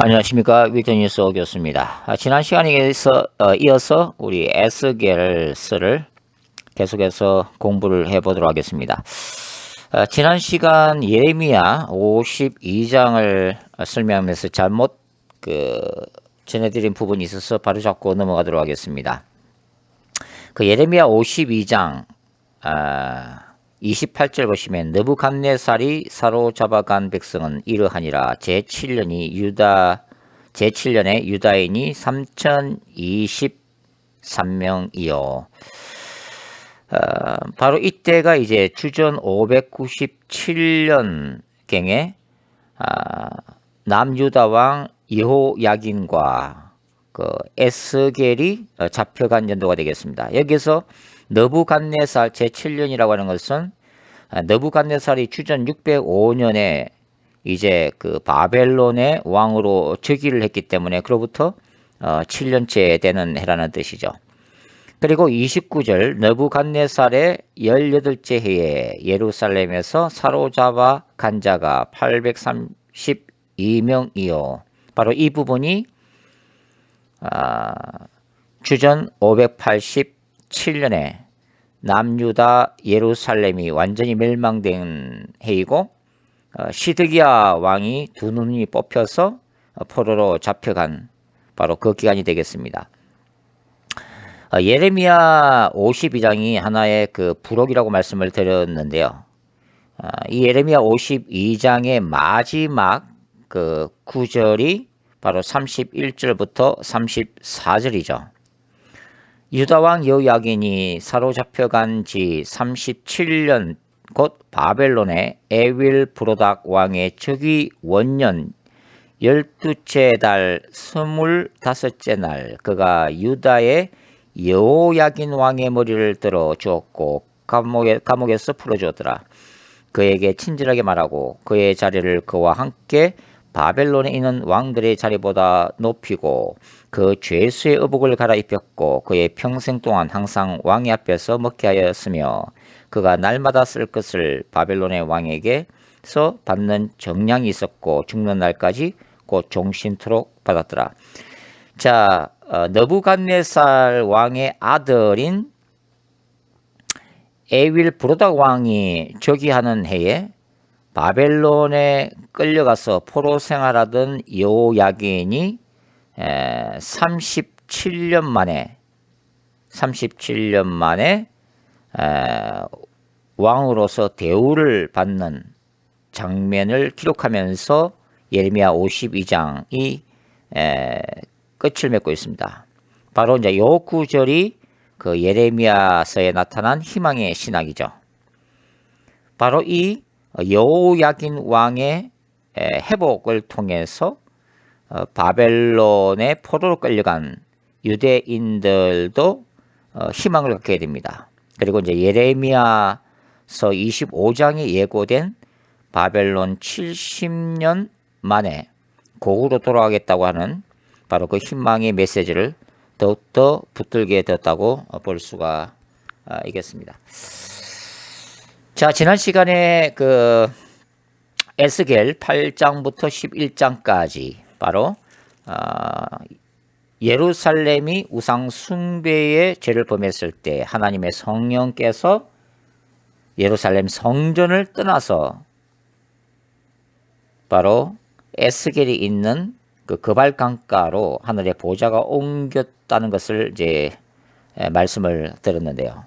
안녕하십니까. 위드뉴스 오교수입니다. 지난 시간에 이어서 우리 에스겔서를 계속해서 공부를 해보도록 하겠습니다. 지난 시간 예레미야 52장을 설명하면서 잘못 전해드린 부분이 있어서 바로 잡고 넘어가도록 하겠습니다. 예레미야 52장 28절 보시면 느부갓네살이 사로잡아간 백성은 이러하니라. 제7년에 유다인이 3023명이요. 바로 이때가 이제 주전 597년경에 남유다 왕 여호야긴과 에스겔이 잡혀간 연도가 되겠습니다. 여기서 느부갓네살 제7년이라고 하는 것은 느부갓네살이 주전 605년에 이제 바벨론의 왕으로 즉위를 했기 때문에 그로부터 7년째 되는 해라는 뜻이죠. 그리고 29절 느부갓네살의 18째 해에 예루살렘에서 사로잡아 간 자가 832명이요. 바로 이 부분이 주전 587년에 남유다 예루살렘이 완전히 멸망된 해이고 시드기야 왕이 두 눈이 뽑혀서 포로로 잡혀간 바로 그 기간이 되겠습니다. 예레미야 52장이 하나의 부록이라고 말씀을 드렸는데요. 이 예레미야 52장의 마지막 구절이 바로 31절부터 34절이죠. 유다왕 여호야긴이 사로잡혀간 지 37년 곧 바벨론의 에윌 브로닥 왕의 즉위 원년 12째 달 25째 날 그가 유다의 여호야긴 왕의 머리를 들어 주었고 감옥에서 풀어주었더라. 그에게 친절하게 말하고 그의 자리를 그와 함께 바벨론에 있는 왕들의 자리보다 높이고 그 죄수의 의복을 갈아입혔고 그의 평생 동안 항상 왕의 앞에서 먹게 하였으며 그가 날마다 쓸 것을 바벨론의 왕에게서 받는 정량이 있었고 죽는 날까지 곧 종신토록 받았더라. 자, 느부갓네살 왕의 아들인 에윌 브로닥 왕이 즉위하는 해에 바벨론에 끌려가서 포로 생활하던 여호야긴이 37년 만에 왕으로서 대우를 받는 장면을 기록하면서 예레미야 52장이 끝을 맺고 있습니다. 바로 이제 요 구절이 예레미야서에 나타난 희망의 신학이죠. 바로 이 여호야긴 왕의 회복을 통해서 바벨론의 포로로 끌려간 유대인들도 희망을 갖게 됩니다. 그리고 이제 예레미야서 25장에 예고된 바벨론 70년 만에 고국으로 돌아가겠다고 하는 바로 그 희망의 메시지를 더욱더 붙들게 되었다고 볼 수가 있겠습니다. 자, 지난 시간에 에스겔 8장부터 11장까지 바로 예루살렘이 우상 숭배의 죄를 범했을 때 하나님의 성령께서 예루살렘 성전을 떠나서 바로 에스겔이 있는 그발 강가로 하늘의 보좌가 옮겼다는 것을 이제 말씀을 드렸는데요.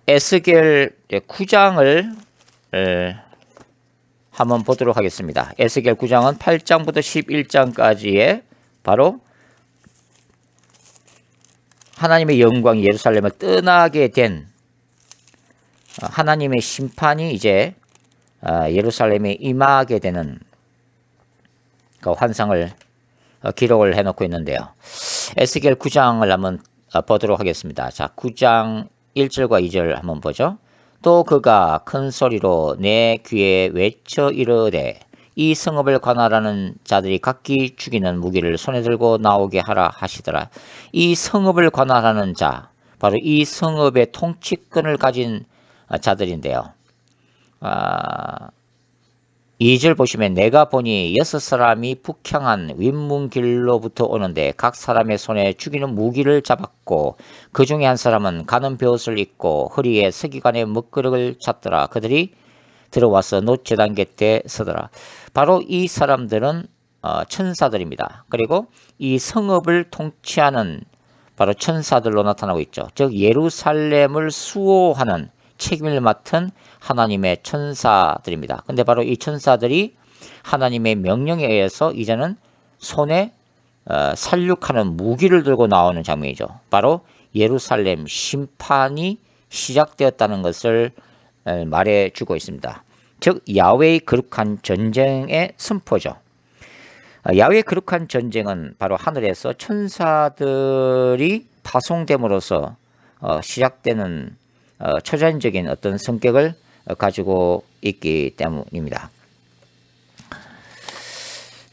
에스겔 9장을 한번 보도록 하겠습니다. 에스겔 9장은 8장부터 11장까지의 바로 하나님의 영광이 예루살렘을 떠나게 된 하나님의 심판이 이제 예루살렘에 임하게 되는 그 환상을 기록을 해놓고 있는데요. 에스겔 9장을 한번 보도록 하겠습니다. 자, 9장 1절과 2절 한번 보죠. 또 그가 큰 소리로 내 귀에 외쳐 이르되 이 성읍을 관할하는 자들이 각기 죽이는 무기를 손에 들고 나오게 하라 하시더라. 이 성읍을 관할하는 자, 바로 이 성읍의 통치권을 가진 자들인데요. 2절 보시면 내가 보니 6사람이 북향한 윗문길로부터 오는데 각 사람의 손에 죽이는 무기를 잡았고 그 중에 한 사람은 가는 벼옷을 입고 허리에 서기관의 먹그릇을 찼더라. 그들이 들어와서 노제단 곁에 서더라. 바로 이 사람들은 천사들입니다. 그리고 이 성읍을 통치하는 바로 천사들로 나타나고 있죠. 즉 예루살렘을 수호하는 책임을 맡은 하나님의 천사들입니다. 근데 바로 이 천사들이 하나님의 명령에 의해서 이제는 손에 살육하는 무기를 들고 나오는 장면이죠. 바로 예루살렘 심판이 시작되었다는 것을 말해주고 있습니다. 즉 야훼의 거룩한 전쟁의 선포죠. 야훼의 거룩한 전쟁은 바로 하늘에서 천사들이 파송됨으로써 시작되는 초자연적인 어떤 성격을 가지고 있기 때문입니다.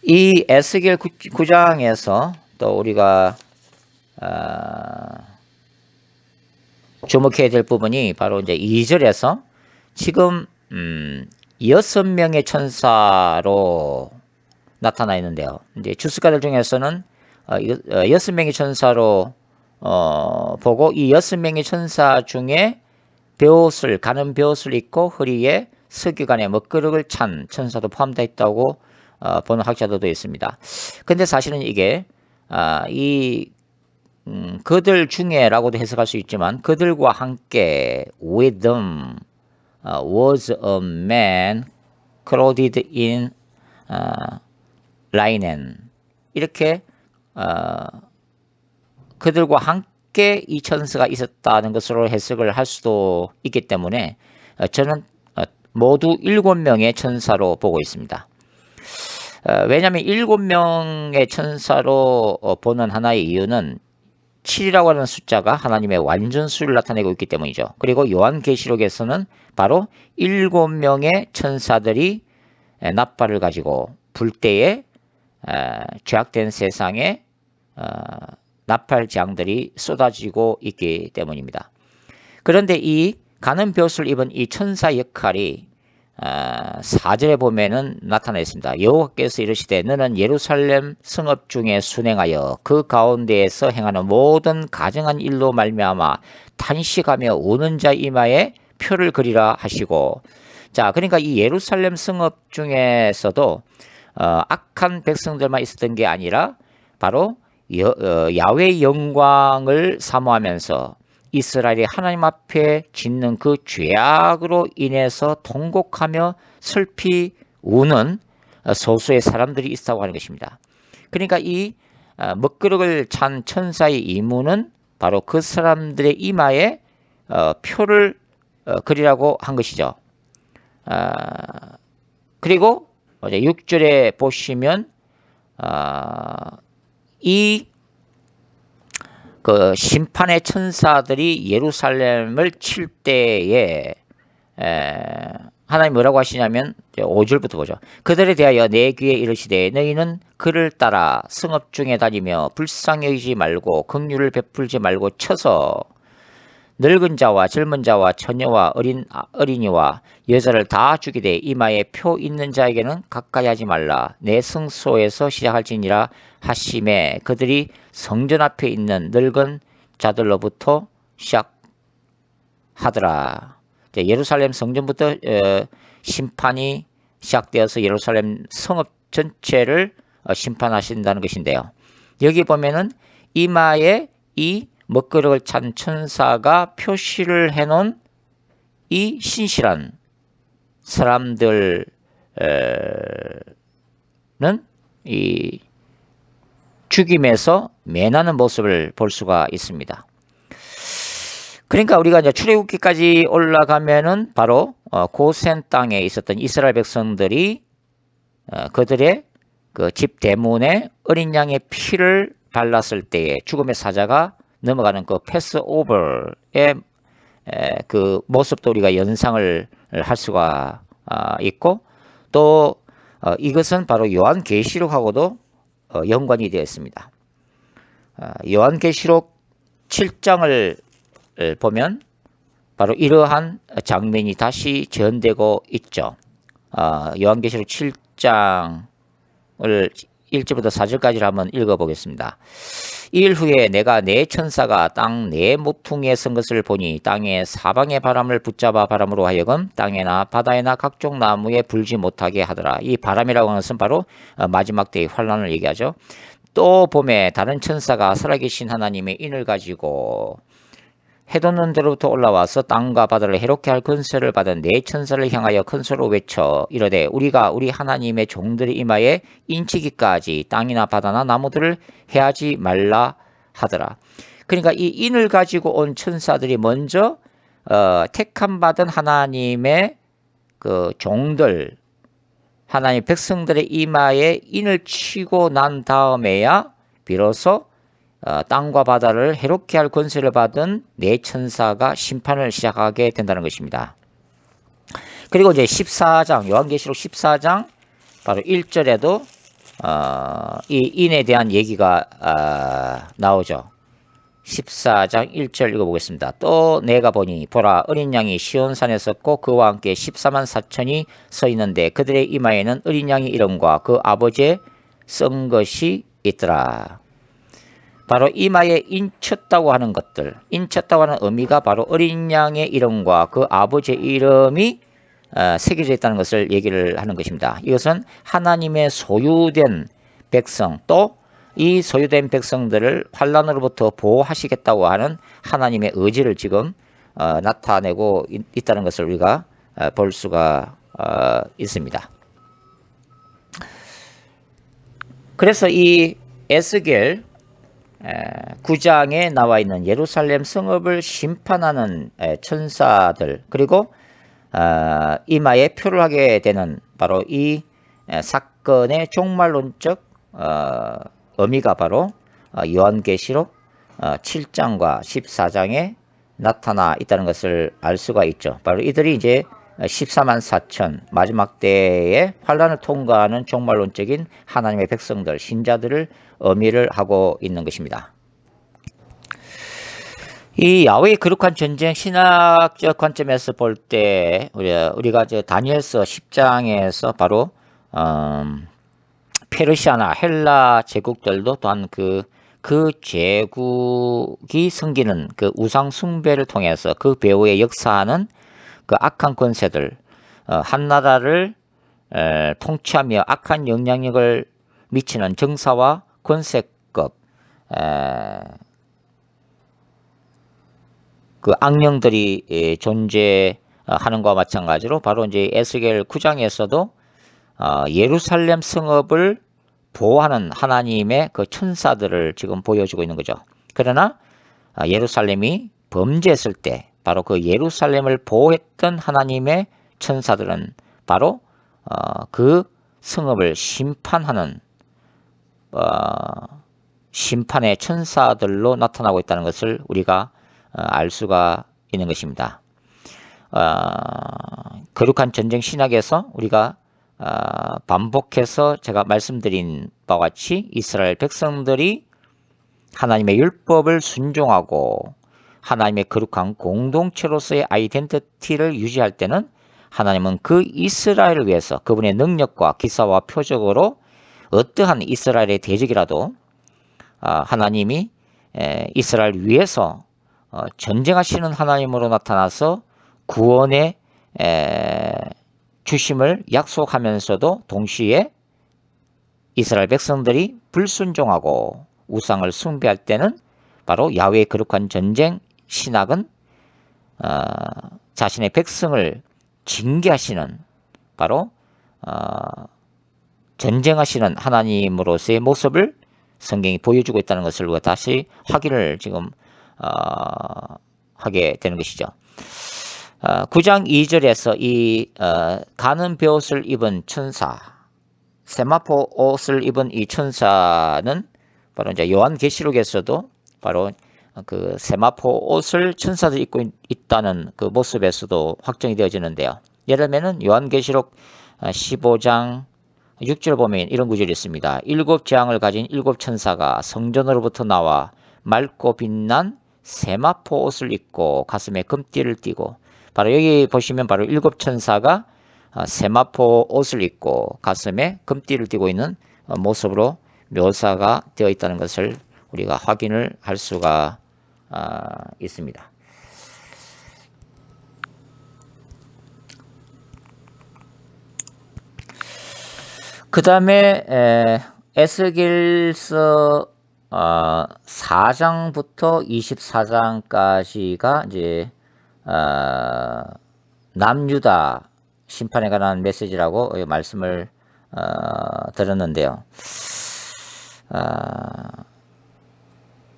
이 에스겔 9장에서 또 우리가 주목해야 될 부분이 바로 이제 2절에서 지금 6명의 천사로 나타나 있는데요. 이제 주석가들 중에서는 6명의 천사로 보고 이 6명의 천사 중에 가는 벼옷을 입고 허리에 서기관의 먹그릇을 찬 천사도 포함되어 있다고 보는 학자들도 있습니다. 근데 사실은 이게 그들 중에라고도 해석할 수 있지만 그들과 함께 with them was a man clothed in linen 이렇게 그들과 함께 이 천사가 있었다는 것으로 해석을 할 수도 있기 때문에 저는 모두 7명의 천사로 보고 있습니다. 왜냐하면 7명의 천사로 보는 하나의 이유는 7이라고 하는 숫자가 하나님의 완전수를 나타내고 있기 때문이죠. 그리고 요한계시록에서는 바로 7명의 천사들이 납발을 가지고 불때에 죄악된 세상에 나팔장들이 쏟아지고 있기 때문입니다. 그런데 이 가는 벼옷을 입은 이 천사 역할이 4절에 보면은 나타나 있습니다. 여호와께서 이르시되 너는 예루살렘 성읍 중에 순행하여 그 가운데에서 행하는 모든 가정한 일로 말미암아 탄식하며 우는 자 이마에 표를 그리라 하시고 자 그러니까 이 예루살렘 성읍 중에서도 악한 백성들만 있었던 게 아니라 바로 야훼의 영광을 사모하면서 이스라엘이 하나님 앞에 짓는 그 죄악으로 인해서 통곡하며 슬피 우는 소수의 사람들이 있다고 하는 것입니다. 그러니까 이 먹그릇을 찬 천사의 임무는 바로 그 사람들의 이마에 표를 그리라고 한 것이죠. 그리고 6절에 보시면 이 심판의 천사들이 예루살렘을 칠 때에 하나님 뭐라고 하시냐면 5절부터 보죠. 그들에 대하여 내 귀에 이르시되 너희는 그를 따라 성읍 중에 다니며 불쌍히 여기지 말고 긍휼을 베풀지 말고 쳐서 늙은 자와 젊은 자와 처녀와 어린이와 여자를 다 죽이되 이마에 표 있는 자에게는 가까이 하지 말라. 내 성소에서 시작할지니라 하심에 그들이 성전 앞에 있는 늙은 자들로부터 시작하더라. 예루살렘 성전부터 심판이 시작되어서 예루살렘 성읍 전체를 심판하신다는 것인데요. 여기 보면은 이마에 이 먹그릇을 찬 천사가 표시를 해놓은 이 신실한 사람들은 이 죽임에서 면하는 모습을 볼 수가 있습니다. 그러니까 우리가 이제 출애굽기까지 올라가면은 바로 고센 땅에 있었던 이스라엘 백성들이 그들의 그 집 대문에 어린 양의 피를 발랐을 때에 죽음의 사자가 넘어가는 그 패스오버의 그 모습도 우리가 연상을 할 수가 있고 또 이것은 바로 요한계시록하고도 연관이 되어 있습니다. 요한계시록 7장을 보면 바로 이러한 장면이 다시 재현되고 있죠. 요한계시록 7장을 1절부터 4절까지를 한번 읽어보겠습니다. 이일 후에 내가 네 천사가 땅 네 모퉁이에 선 것을 보니 땅의 사방의 바람을 붙잡아 바람으로 하여금 땅에나 바다에나 각종 나무에 불지 못하게 하더라. 이 바람이라고 하는 것은 바로 마지막 때의 환란을 얘기하죠. 또 봄에 다른 천사가 살아계신 하나님의 인을 가지고 해돋는 데로부터 올라와서 땅과 바다를 해롭게 할 권세를 받은 네 천사를 향하여 큰 소리로 외쳐 이르되 우리가 우리 하나님의 종들의 이마에 인치기까지 땅이나 바다나 나무들을 해하지 말라 하더라. 그러니까 이 인을 가지고 온 천사들이 먼저 택함 받은 하나님의 그 종들, 하나님 백성들의 이마에 인을 치고 난 다음에야 비로소 땅과 바다를 해롭게 할 권세를 받은 네 천사가 심판을 시작하게 된다는 것입니다. 그리고 이제 14장, 요한계시록 14장 바로 1절에도 이 인에 대한 얘기가 나오죠. 14장 1절 읽어보겠습니다. 또 내가 보니 보라 어린 양이 시온산에 섰고 그와 함께 14만 4천이 서 있는데 그들의 이마에는 어린 양의 이름과 그 아버지의 쓴 것이 있더라. 바로 이마에 인쳤다고 하는 것들, 인쳤다고 하는 의미가 바로 어린 양의 이름과 그 아버지의 이름이 새겨져 있다는 것을 얘기를 하는 것입니다. 이것은 하나님의 소유된 백성, 또 이 소유된 백성들을 환란으로부터 보호하시겠다고 하는 하나님의 의지를 지금 나타내고 있다는 것을 우리가 볼 수가 있습니다. 그래서 이 에스겔 9장에 나와 있는 예루살렘 성읍을 심판하는 천사들, 그리고 이마에 표를 하게 되는 바로 이 사건의 종말론적 의미가 바로 요한계시록 7장과 14장에 나타나 있다는 것을 알 수가 있죠. 바로 이들이 이제 14만 4천 마지막 때에 환란을 통과하는 종말론적인 하나님의 백성들, 신자들을 의미를 하고 있는 것입니다. 이 야훼의 거룩한 전쟁 신학적 관점에서 볼 때 우리가 다니엘서 10장에서 바로 페르시아나 헬라 제국들도 또한 그 제국이 섬기는 그 우상 숭배를 통해서 그 배후에 역사하는 그 악한 권세들, 한 나라를 통치하며 악한 영향력을 미치는 정사와 권세급 그 악령들이 존재하는 것과 마찬가지로 바로 이제 에스겔 9장에서도 예루살렘 성읍을 보호하는 하나님의 그 천사들을 지금 보여주고 있는 거죠. 그러나 예루살렘이 범죄했을 때 바로 그 예루살렘을 보호했던 하나님의 천사들은 바로 그 성읍을 심판하는 심판의 천사들로 나타나고 있다는 것을 우리가 알 수가 있는 것입니다. 거룩한 전쟁 신학에서 우리가 반복해서 제가 말씀드린 바와 같이 이스라엘 백성들이 하나님의 율법을 순종하고 하나님의 거룩한 공동체로서의 아이덴티티를 유지할 때는 하나님은 그 이스라엘을 위해서 그분의 능력과 기사와 표적으로 어떠한 이스라엘의 대적이라도 하나님이 이스라엘 위해서 전쟁하시는 하나님으로 나타나서 구원의 주심을 약속하면서도 동시에 이스라엘 백성들이 불순종하고 우상을 숭배할 때는 바로 야훼의 거룩한 전쟁 신학은 자신의 백성을 징계하시는 바로 전쟁하시는 하나님으로서의 모습을 성경이 보여주고 있다는 것을 우리가 다시 확인을 지금 하게 되는 것이죠. 9장 2절에서 이 가는 베옷을 입은 천사, 세마포 옷을 입은 이 천사는 바로 이제 요한계시록에서도 바로 그 세마포 옷을 천사들이 입고 있다는 그 모습에서도 확정이 되어지는데요. 예를 들면은 요한계시록 15장 6절 보면 이런 구절이 있습니다. 7 재앙을 가진 7 천사가 성전으로부터 나와 맑고 빛난 세마포 옷을 입고 가슴에 금띠를 띠고, 바로 여기 보시면 바로 7 천사가 세마포 옷을 입고 가슴에 금띠를 띠고 있는 모습으로 묘사가 되어 있다는 것을 우리가 확인을 할 수가 있습니다. 그 다음에 에스겔서 4장부터 24장까지가 이제 남유다 심판에 관한 메시지라고 말씀을 드렸는데요.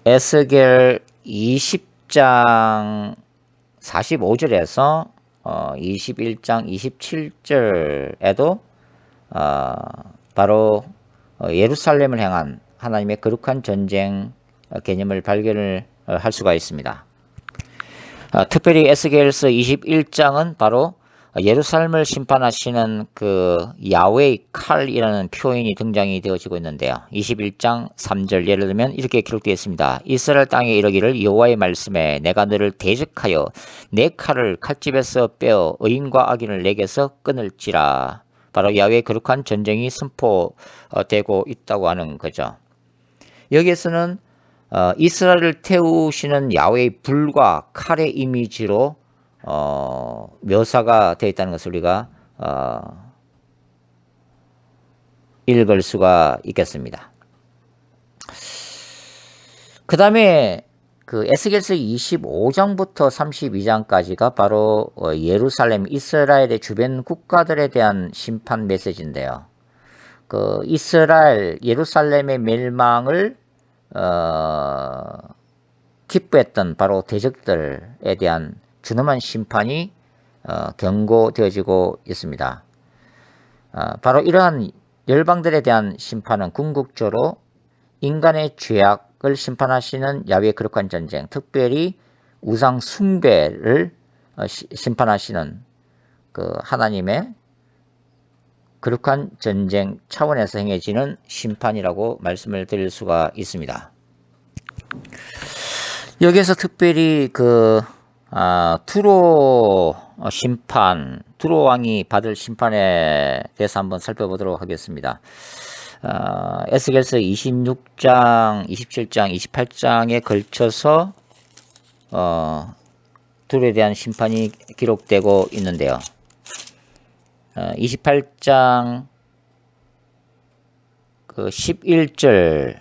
에스겔 20장 45절에서 21장 27절에도 바로 예루살렘을 향한 하나님의 거룩한 전쟁 개념을 발견을 할 수가 있습니다. 특별히 에스겔서 21장은 바로 예루살렘을 심판하시는 그 야훼의 칼이라는 표현이 등장이 되어지고 있는데요. 21장 3절 예를 들면 이렇게 기록되어 있습니다. 이스라엘 땅에 이르기를 여호와의 말씀에 내가 너를 대적하여 내 칼을 칼집에서 빼어 의인과 악인을 내게서 끊을지라. 바로 야훼의 거룩한 전쟁이 선포되고 있다고 하는 거죠. 여기에서는 이스라엘을 태우시는 야훼의 불과 칼의 이미지로 묘사가 되어 있다는 것을 우리가 읽을 수가 있겠습니다. 그 다음에 그 에스겔서 25장부터 32장까지가 바로 예루살렘, 이스라엘의 주변 국가들에 대한 심판 메시지인데요. 그 이스라엘, 예루살렘의 멸망을 기뻐했던 바로 대적들에 대한 준엄한 심판이 경고되어지고 있습니다. 바로 이러한 열방들에 대한 심판은 궁극적으로 인간의 죄악을 심판하시는 야훼의 거룩한 전쟁, 특별히 우상 숭배를 심판하시는 그 하나님의 거룩한 전쟁 차원에서 행해지는 심판이라고 말씀을 드릴 수가 있습니다. 여기에서 특별히 그 두로 심판, 두로 왕이 받을 심판에 대해서 한번 살펴보도록 하겠습니다. 에스겔서 26장, 27장, 28장에 걸쳐서 두로에 대한 심판이 기록되고 있는데요. 28장 그 11절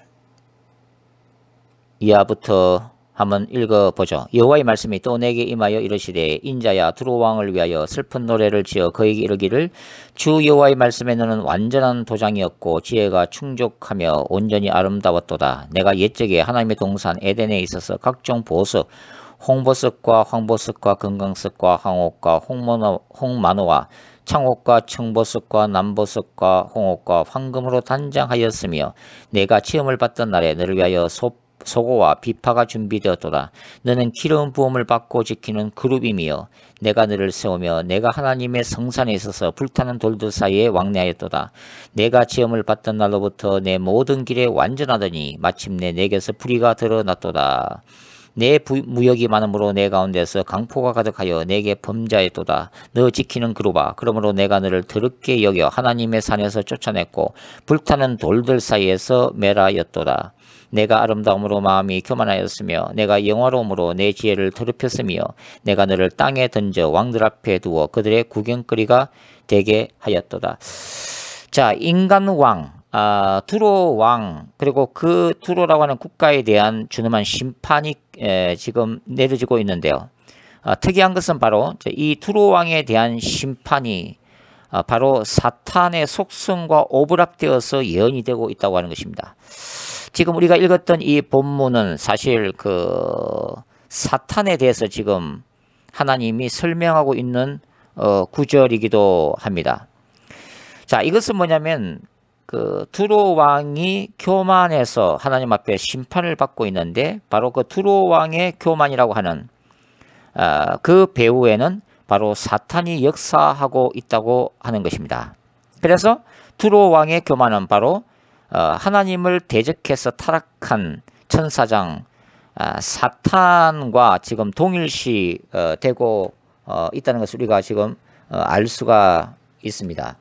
이하부터 한번 읽어보죠. 여호와의 말씀이 또 내게 임하여 이르시되 인자야 두로 왕을 위하여 슬픈 노래를 지어 그에게 이르기를 주 여호와의 말씀에 너는 완전한 도장이었고 지혜가 충족하며 온전히 아름다웠도다. 내가 옛적에 하나님의 동산 에덴에 있어서 각종 보석 홍보석과 황보석과 금강석과 황옥과 홍마노와 창옥과 청보석과 남보석과 홍옥과 황금으로 단장하였으며 내가 시험을 받던 날에 너를 위하여 소고와 비파가 준비되었도다. 너는 기름 부음을 받고 지키는 그룹이며 내가 너를 세우며 내가 하나님의 성산에 있어서 불타는 돌들 사이에 왕래하였도다. 내가 시험을 받던 날로부터 내 모든 길에 완전하더니 마침내 내게서 불의가 드러났도다. 내 무역이 많음으로 내 가운데서 강포가 가득하여 내게 범죄하였도다. 너 지키는 그룹아, 그러므로 내가 너를 더럽게 여겨 하나님의 산에서 쫓아냈고 불타는 돌들 사이에서 멸하였도다. 내가 아름다움으로 마음이 교만하였으며 내가 영화로움으로 내 지혜를 더럽혔으며 내가 너를 땅에 던져 왕들 앞에 두어 그들의 구경거리가 되게 하였도다. 자, 인간 왕, 두로 왕, 그리고 그 두로라고 하는 국가에 대한 준엄한 심판이 지금 내려지고 있는데요. 특이한 것은 바로 이 두로 왕에 대한 심판이 바로 사탄의 속성과 오버랩되어서 예언이 되고 있다고 하는 것입니다. 지금 우리가 읽었던 이 본문은 사실 그 사탄에 대해서 지금 하나님이 설명하고 있는 구절이기도 합니다. 자, 이것은 뭐냐면 그 두로 왕이 교만해서 하나님 앞에 심판을 받고 있는데 바로 그 두로 왕의 교만이라고 하는 그 배후에는 바로 사탄이 역사하고 있다고 하는 것입니다. 그래서 두로 왕의 교만은 바로 하나님을 대적해서 타락한 천사장 사탄과 지금 동일시 되고 있다는 것을 우리가 지금 알 수가 있습니다.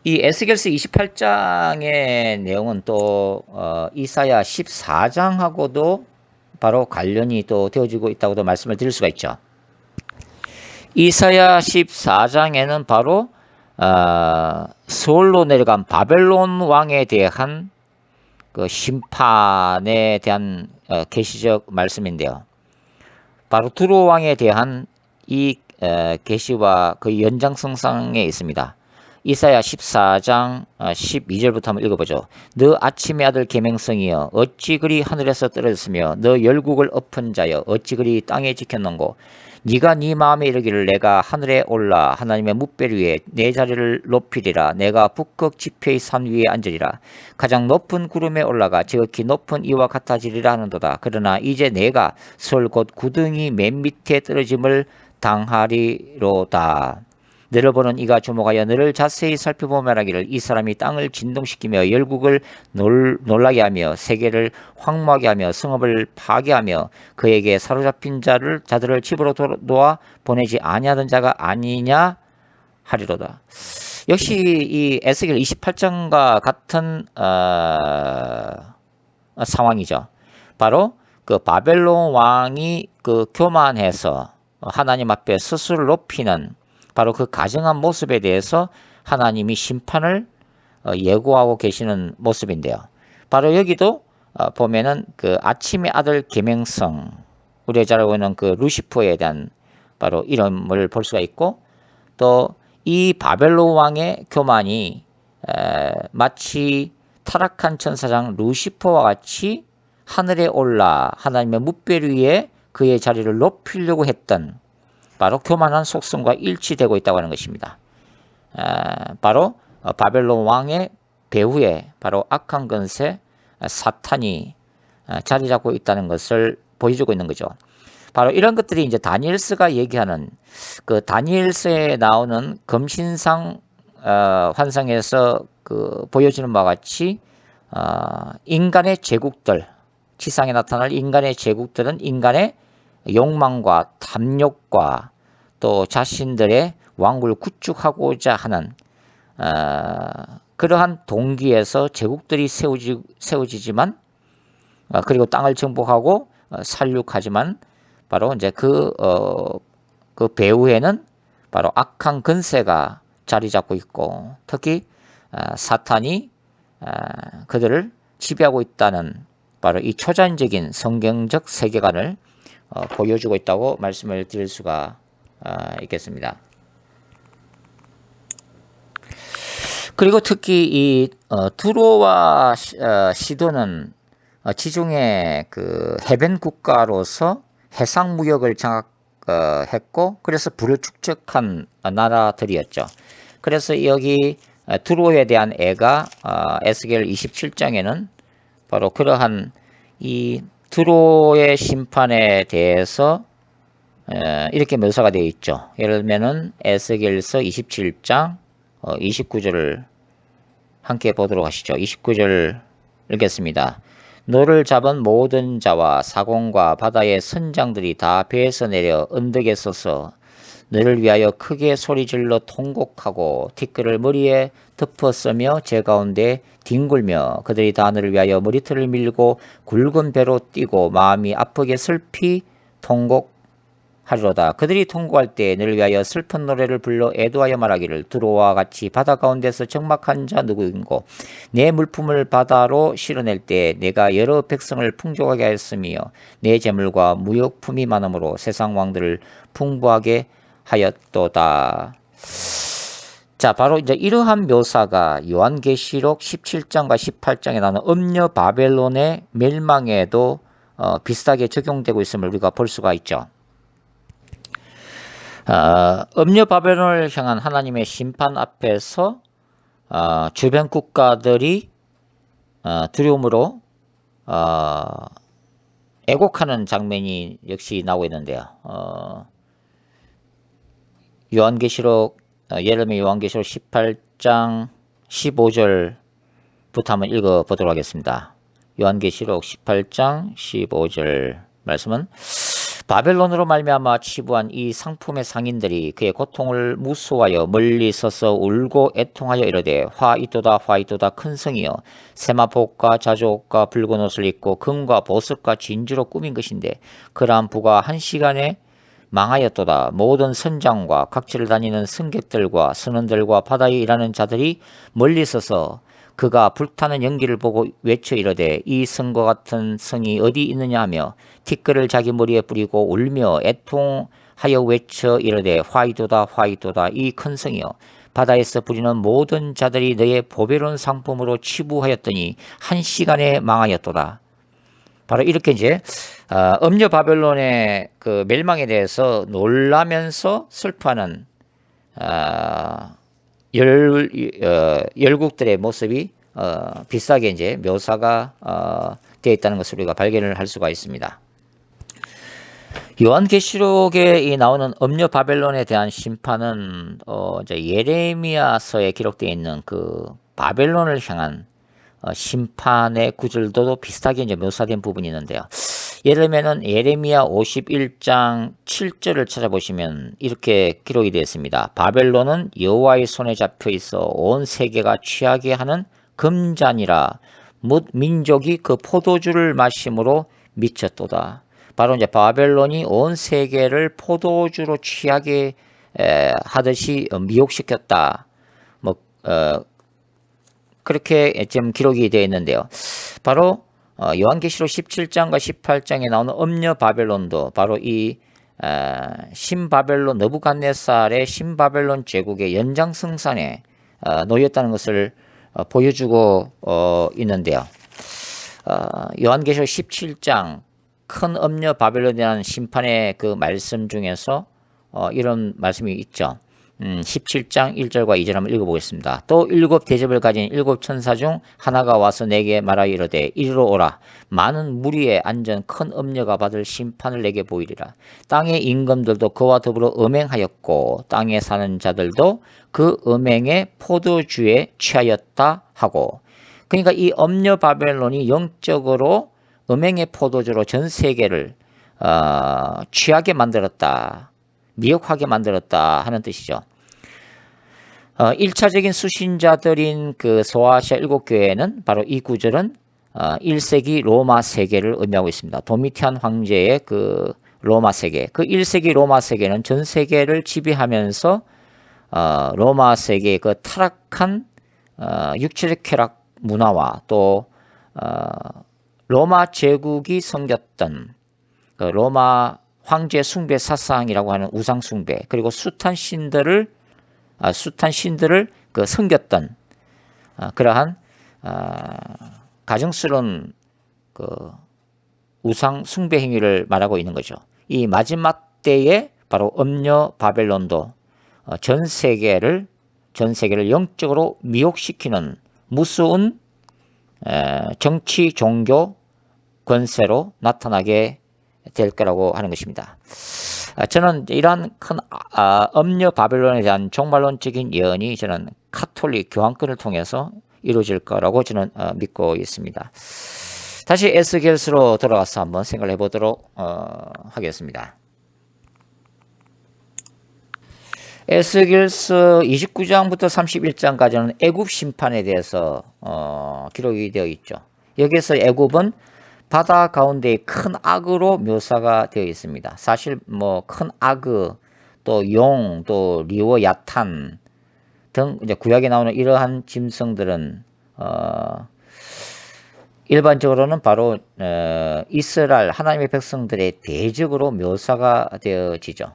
이 에스겔서 28장의 내용은 또 이사야 14장하고도 바로 관련이 또 되어지고 있다고도 말씀을 드릴 수가 있죠. 이사야 14장에는 바로 서울로 내려간 바벨론 왕에 대한 그 심판에 대한 계시적 말씀인데요. 바로 두로 왕에 대한 이 계시와 그 연장선상에 있습니다. 이사야 14장 12절부터 한번 읽어보죠. 너 아침의 아들 계명성이여 어찌 그리 하늘에서 떨어졌으며 너 열국을 엎은 자여 어찌 그리 땅에 지켰는고 네가 네 마음에 이르기를 내가 하늘에 올라 하나님의 뭇별 위에 내 자리를 높이리라 내가 북극 지폐의 산 위에 앉으리라 가장 높은 구름에 올라가 지극히 높은 이와 같아지리라 하는도다. 그러나 이제 내가 서울 곧 구덩이 맨 밑에 떨어짐을 당하리로다. 너를 보는 이가 주목하여 너를 자세히 살펴보며 말하기를 이 사람이 땅을 진동시키며 열국을 놀라게 하며 세계를 황무하게 하며 성읍을 파괴하며 그에게 사로잡힌 자들을 집으로 놓아 보내지 아니하던 자가 아니냐 하리로다. 역시 이 에스겔 28장과 같은 상황이죠. 바로 그 바벨론 왕이 그 교만해서 하나님 앞에 스스로를 높이는 바로 그 가증한 모습에 대해서 하나님이 심판을 예고하고 계시는 모습인데요. 바로 여기도 보면은 그 아침의 아들 계명성, 우리가 잘 알고 있는 그 루시퍼에 대한 바로 이름을 볼 수가 있고, 또 이 바벨론 왕의 교만이 마치 타락한 천사장 루시퍼와 같이 하늘에 올라 하나님의 뭇별 위에 그의 자리를 높이려고 했던 바로 교만한 속성과 일치되고 있다고 하는 것입니다. 바로 바벨론 왕의 배후에 바로 악한 권세 사탄이 자리 잡고 있다는 것을 보여주고 있는 거죠. 바로 이런 것들이 이제 다니엘서가 얘기하는 그 다니엘서에 나오는 금신상 환상에서 그 보여지는 바와 같이 인간의 제국들, 지상에 나타날 인간의 제국들은 인간의 욕망과 탐욕과 또 자신들의 왕국을 구축하고자 하는 그러한 동기에서 제국들이 세워지지만 그리고 땅을 정복하고 살육하지만 바로 이제 그 배후에는 바로 악한 근세가 자리 잡고 있고 특히 사탄이 그들을 지배하고 있다는 바로 이 초자연적인 성경적 세계관을 보여주고 있다고 말씀을 드릴 수가 있겠습니다. 그리고 특히 이 두로와 시도는 지중해 그 해변 국가로서 해상 무역을 장악했고 그래서 부를 축적한 나라들이었죠. 그래서 여기 두로에 대한 애가 에스겔 27장에는 바로 그러한 이 두로의 심판에 대해서 이렇게 묘사가 되어 있죠. 예를 들면은 에스겔서 27장 29절을 함께 보도록 하시죠. 29절 읽겠습니다. 노를 잡은 모든 자와 사공과 바다의 선장들이 다 배에서 내려 언덕에 서서 너를 위하여 크게 소리질러 통곡하고 티끌을 머리에 덮었으며 제 가운데 뒹굴며 그들이 다 너를 위하여 머리털을 밀고 굵은 배로 뛰고 마음이 아프게 슬피 통곡하리로다. 그들이 통곡할 때 너를 위하여 슬픈 노래를 불러 애도하여 말하기를 두로와 같이 바다 가운데서 적막한 자 누구인고 내 물품을 바다로 실어낼 때 내가 여러 백성을 풍족하게 하였으며 내 재물과 무역품이 많으므로 세상 왕들을 풍부하게 하였도다. 자, 바로 이제 이러한 묘사가 요한계시록 17장과 18장에 나오는 음녀 바벨론의 멸망에도 비슷하게 적용되고 있음을 우리가 볼 수가 있죠. 음녀 바벨론을 향한 하나님의 심판 앞에서 주변 국가들이 두려움으로 애곡하는 장면이 역시 나오고 있는데요. 예를 들면 요한계시록 18장 15절부터 한번 읽어보도록 하겠습니다. 요한계시록 18장 15절 말씀은 바벨론으로 말미암아 치부한 이 상품의 상인들이 그의 고통을 무수하여 멀리 서서 울고 애통하여 이르되 화 있도다 화 있도다 큰 성이여 세마포옷과 자주옷과 붉은 옷을 입고 금과 보석과 진주로 꾸민 것인데 그러한 부가 한 시간에 망하였도다. 모든 선장과 각지를 다니는 승객들과 선원들과 바다에 일하는 자들이 멀리 서서 그가 불타는 연기를 보고 외쳐 이르되 이 성과 같은 성이 어디 있느냐 하며 티끌을 자기 머리에 뿌리고 울며 애통하여 외쳐 이르되 화이도다 화이도다 이 큰 성이여 바다에서 부리는 모든 자들이 너의 보배로운 상품으로 치부하였더니 한 시간에 망하였도다. 바로 이렇게 이제 음녀 바벨론의 그 멸망에 대해서 놀라면서 슬퍼하는 열국들의 모습이 비슷하게 이제 묘사가 되어 있다는 것을 우리가 발견을 할 수가 있습니다. 요한계시록에 나오는 음녀 바벨론에 대한 심판은 이제 예레미야서에 기록되어 있는 그 바벨론을 향한 심판의 구절도 비슷하게 이제 묘사된 부분이 있는데요. 예를 들면은 예레미야 51장 7절을 찾아보시면 이렇게 기록이 되어 있습니다. 바벨론은 여호와의 손에 잡혀 있어 온 세계가 취하게 하는 금잔이라 뭇 민족이 그 포도주를 마심으로 미쳤도다. 바로 이제 바벨론이 온 세계를 포도주로 취하게 하듯이 미혹시켰다. 그렇게 지금 기록이 되어 있는데요. 바로 요한계시록 17장과 18장에 나오는 음녀 바벨론도 바로 이 신바벨론 느부갓네살의 신바벨론 제국의 연장성산에 놓였다는 것을 보여주고 있는데요. 요한계시록 17장 큰 음녀 바벨론이라는 심판의 그 말씀 중에서 이런 말씀이 있죠. 17장 1절과 2절 한번 읽어보겠습니다. 또 일곱 대접을 가진 일곱 천사 중 하나가 와서 내게 말하여 이르되 이리로 오라. 많은 무리에 앉은 큰 음녀가 받을 심판을 내게 보이리라. 땅의 임금들도 그와 더불어 음행하였고 땅에 사는 자들도 그 음행의 포도주에 취하였다 하고. 그러니까 이 음녀 바벨론이 영적으로 음행의 포도주로 전 세계를 취하게 만들었다. 미혹하게 만들었다 하는 뜻이죠. 1차적인 수신자들인 그 소아시아 7교회는 바로 이 구절은 1세기 로마 세계를 의미하고 있습니다. 도미티안 황제의 그 로마 세계, 그 1세기 로마 세계는 전 세계를 지배하면서 로마 세계의 그 타락한 육체적 쾌락 문화와 또 로마 제국이 섬겼던 그 로마 황제 숭배 사상이라고 하는 우상 숭배, 그리고 숱한 신들을 그 섬겼던 그러한 가증스러운 그 우상 숭배 행위를 말하고 있는 거죠. 이 마지막 때에 바로 음녀 바벨론도 전 세계를 영적으로 미혹시키는 무서운 정치 종교 권세로 나타나게 될 거라고 하는 것입니다. 저는 이러한 큰 음녀 바벨론에 대한 종말론적인 예언이 저는 카톨릭 교황권을 통해서 이루어질 거라고 저는 믿고 있습니다. 다시 에스겔서로 돌아가서 한번 생각을 해보도록 하겠습니다. 에스겔서 29장부터 31장까지는 애굽 심판에 대해서 기록이 되어 있죠. 여기서 애굽은 바다 가운데의 큰 악으로 묘사가 되어 있습니다. 사실 뭐 큰 악어, 또 용, 또 리워 야탄 등 이제 구약에 나오는 이러한 짐승들은 일반적으로는 바로 이스라엘 하나님의 백성들의 대적으로 묘사가 되어지죠.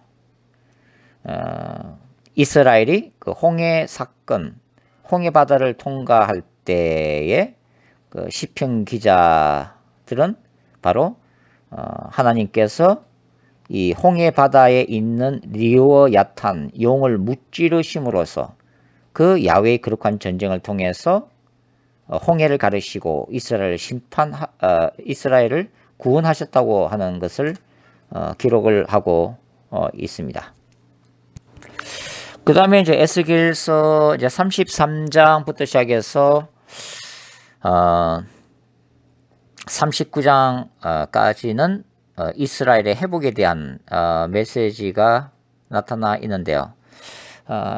이스라엘이 그 홍해 사건, 홍해 바다를 통과할 때에 그 시편 기자들은 바로 하나님께서 이 홍해 바다에 있는 리워 야탄 용을 무찌르심으로써 그 야훼의 거룩한 전쟁을 통해서 홍해를 가르시고 이스라엘을 구원하셨다고 하는 것을 기록을 하고 있습니다. 그 다음에 이제 에스겔서 이제 33장부터 시작해서 39장까지는 이스라엘의 회복에 대한 메시지가 나타나 있는데요.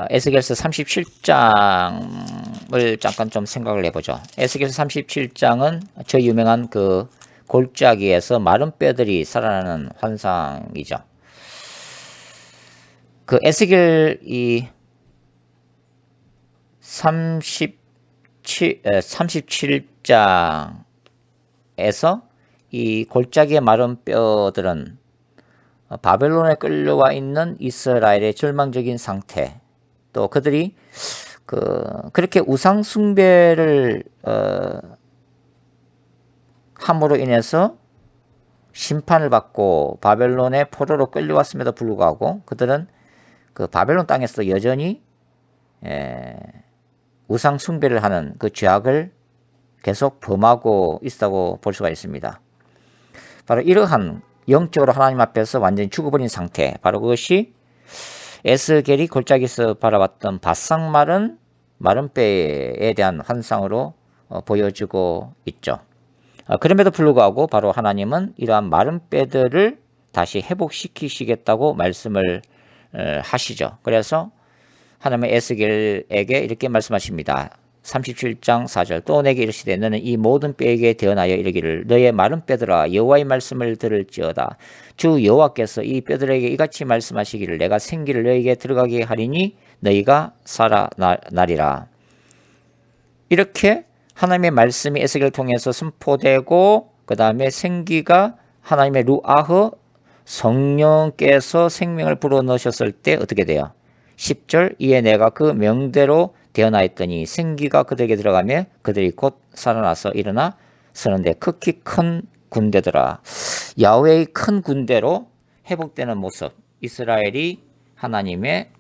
에스겔서 37장을 잠깐 좀 생각을 해보죠. 에스겔서 37장은 저 유명한 그 골짜기에서 마른 뼈들이 살아나는 환상이죠. 그 에스겔 이 37장에서 이 골짜기의 마른 뼈들은 바벨론에 끌려와 있는 이스라엘의 절망적인 상태, 또 그들이 그렇게 우상 숭배를 함으로 인해서 심판을 받고 바벨론의 포로로 끌려왔음에도 불구하고 그들은 그 바벨론 땅에서 여전히 우상 숭배를 하는 그 죄악을 계속 범하고 있다고 볼 수가 있습니다. 바로 이러한 영적으로 하나님 앞에서 완전히 죽어버린 상태, 바로 그것이 에스겔이 골짜기에서 바라봤던 바싹 마른 뼈에 대한 환상으로 보여주고 있죠. 그럼에도 불구하고 바로 하나님은 이러한 마른 뼈들을 다시 회복시키시겠다고 말씀을 하시죠. 그래서 하나님은 에스겔에게 이렇게 말씀하십니다. 37장 4절, 또 내게 이르시되 너는 이 모든 뼈에게 대언하여 이르기를 너의 마른 뼈들아 여호와의 말씀을 들을지어다. 주 여호와께서 이 뼈들에게 이같이 말씀하시기를 내가 생기를 너에게 들어가게 하리니 너희가 살아나리라. 이렇게 하나님의 말씀이 에스겔을 통해서 선포되고 그 다음에 생기가 하나님의 루아흐 성령께서 생명을 불어넣으셨을 때 어떻게 돼요? 10절, 이에 내가 그 명대로 대언하였더니 생기가 그들에게 들어가며 그들이 곧 살아나서 일어나 서는데 극히 큰 군대더라. 야훼의 큰 군대로 회복되는 모습, 이스라엘이 하나님의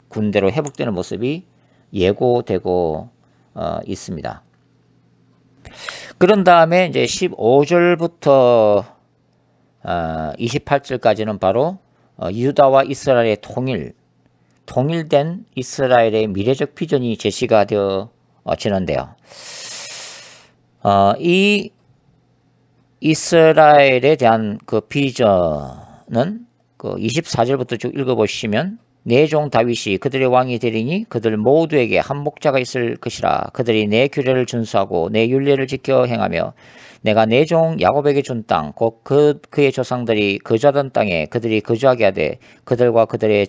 군대로 회복되는 모습이 예고되고 있습니다. 그런 다음에 이제 15절부터 28절까지는 바로 유다와 이스라엘의 통일된 이스라엘의 미래적 비전이 제시가 되어지는데요. 이 이스라엘에 대한 그 비전은 그 24절부터 쭉 읽어보시면 내 종 다윗이 그들의 왕이 되리니 그들 모두에게 한 목자가 있을 것이라. 그들이 내 규례를 준수하고 내 율례를 지켜 행하며 내가 내 종 야곱에게 준 땅 곧 그의 조상들이 거주하던 땅에 그들이 거주하게 하되 그들과 그들의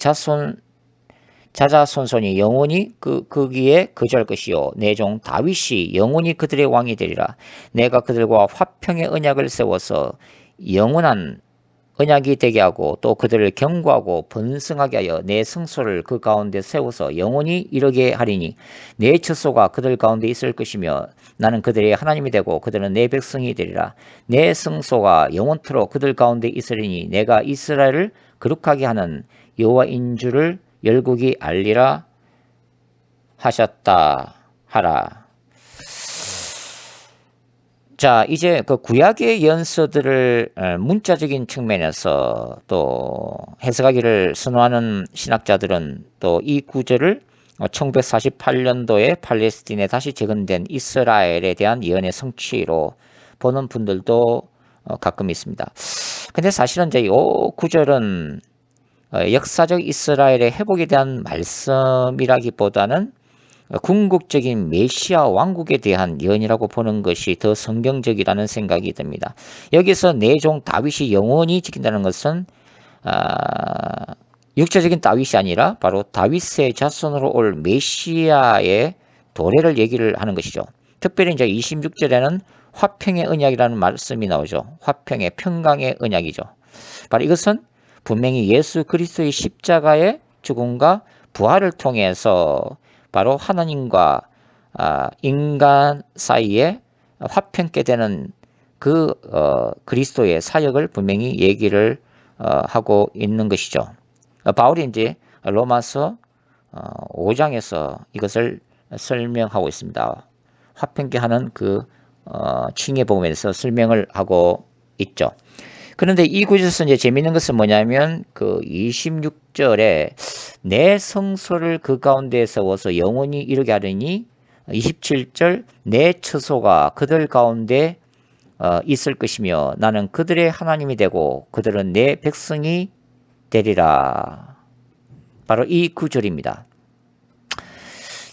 자자손손이 영원히 거기에 거주할 것이요 내 종 다윗이 영원히 그들의 왕이 되리라. 내가 그들과 화평의 언약을 세워서 영원한 언약이 되게 하고 또 그들을 경고하고 번성하게 하여 내 성소를 그 가운데 세워서 영원히 이르게 하리니 내 처소가 그들 가운데 있을 것이며 나는 그들의 하나님이 되고 그들은 내 백성이 되리라. 내 성소가 영원토록 그들 가운데 있으리니 내가 이스라엘을 거룩하게 하는 여호와인 줄을 열국이 알리라 하셨다 하라. 자, 이제 그 구약의 연서들을 문자적인 측면에서 또 해석하기를 선호하는 신학자들은 또 이 구절을 1948년도에 팔레스틴에 다시 재건된 이스라엘에 대한 예언의 성취로 보는 분들도 가끔 있습니다. 근데 사실은 이제 이 구절은 역사적 이스라엘의 회복에 대한 말씀이라기보다는 궁극적인 메시아 왕국에 대한 예언이라고 보는 것이 더 성경적이라는 생각이 듭니다. 여기서 내 종 다윗이 영원히 지킨다는 것은 육체적인 다윗이 아니라 바로 다윗의 자손으로 올 메시아의 도래를 얘기를 하는 것이죠. 특별히 이제 26절에는 화평의 언약이라는 말씀이 나오죠. 화평의 평강의 언약이죠. 바로 이것은 분명히 예수 그리스도의 십자가의 죽음과 부활을 통해서 바로 하나님과 인간 사이에 화평케 되는 그 그리스도의 사역을 분명히 얘기를 하고 있는 것이죠. 바울이 이제 로마서 5장에서 이것을 설명하고 있습니다. 화평케 하는 그 칭의 복음에서 설명을 하고 있죠. 그런데 이 구절에서 이제 재미있는 것은 뭐냐면 그 26절에 내 성소를 그 가운데 세워서 영원히 이르게 하리니 27절 내 처소가 그들 가운데 있을 것이며 나는 그들의 하나님이 되고 그들은 내 백성이 되리라. 바로 이 구절입니다.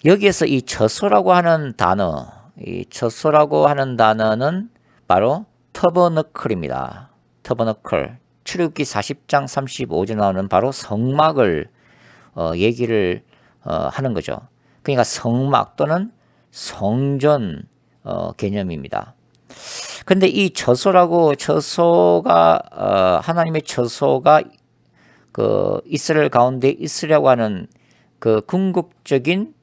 여기에서 이 처소라고 하는 단어, 이 처소라고 하는 단어는 바로 터버너클입니다. 터버너클. 출애굽기 40장 35절 나오는 바로 성막을 얘기를 하는 거죠. 그러니까 성막 또는 성전 개념입니다. 근데 이 처소가 하나님의 처소가 그 이스라엘 가운데 있으려고 하는 그 궁극적인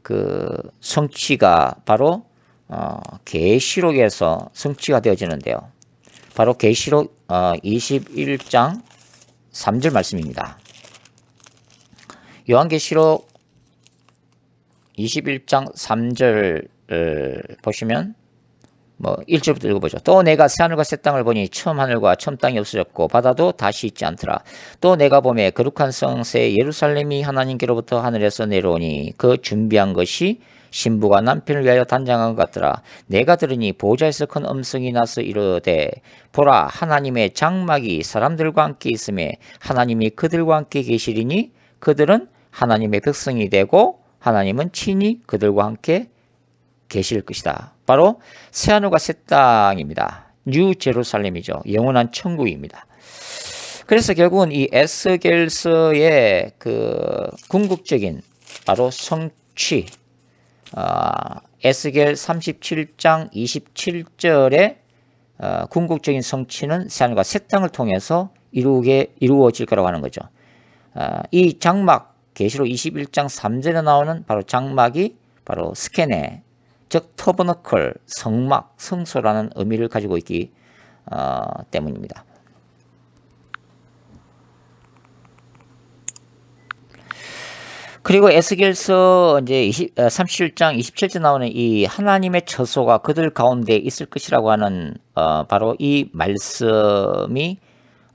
그 성취가 바로 계시록에서 성취가 되어지는데요. 바로 계시록 21장 3절 말씀입니다. 요한계시록 21장 3절 보시면 1절부터 읽어보죠. 또 내가 새하늘과 새 땅을 보니 처음 하늘과 처음 땅이 없어졌고 바다도 다시 있지 않더라. 또 내가 보매 거룩한 성새 예루살렘이 하나님께로부터 하늘에서 내려오니 그 준비한 것이 신부가 남편을 위하여 단장한 것 같더라. 내가 들으니 보좌에서 큰 음성이 나서 이르되 보라 하나님의 장막이 사람들과 함께 있음에 하나님이 그들과 함께 계시리니 그들은 하나님의 백성이 되고 하나님은 친히 그들과 함께 계실 것이다. 바로 새하늘과 새 땅입니다. 뉴 제루살렘이죠. 영원한 천국입니다. 그래서 결국은 이 에스겔서의 그 궁극적인 바로 성취, 에스겔 37장 27절의 궁극적인 성취는 새하늘과 새 땅을 통해서 이루어질 거라고 하는 거죠. 이 장막, 계시록 21장 3절에 나오는 바로 장막이 바로 스케네, 즉 터버너클, 성막, 성소라는 의미를 가지고 있기 때문입니다. 그리고 에스겔서 이제 37장 27절 나오는 이 하나님의 처소가 그들 가운데 있을 것이라고 하는 바로 이 말씀이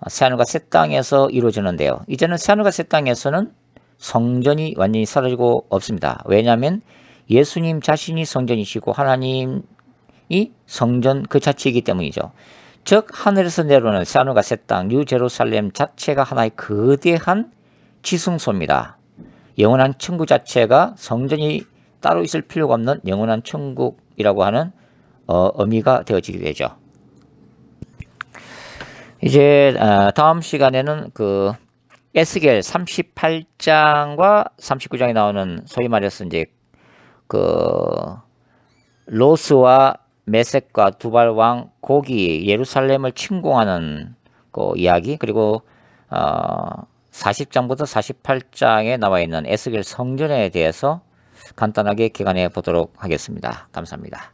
새하늘과 새 땅에서 이루어지는데요. 이제는 새하늘과 새 땅에서는 성전이 완전히 사라지고 없습니다. 왜냐하면 예수님 자신이 성전이시고 하나님이 성전 그 자체이기 때문이죠. 즉 하늘에서 내려오는 새하늘과 새 땅, 뉴 제루살렘 자체가 하나의 거대한 지성소입니다. 영원한 천국 자체가 성전이 따로 있을 필요가 없는 영원한 천국이라고 하는 의미가 되어지게 되죠. 이제 다음 시간에는 그 에스겔 38장과 39장에 나오는 소위 말해서 이제 그 로스와 메섹과 두발 왕 고기 예루살렘을 침공하는 그 이야기, 그리고 40장부터 48장에 나와 있는 에스겔 성전에 대해서 간단하게 기간해 보도록 하겠습니다. 감사합니다.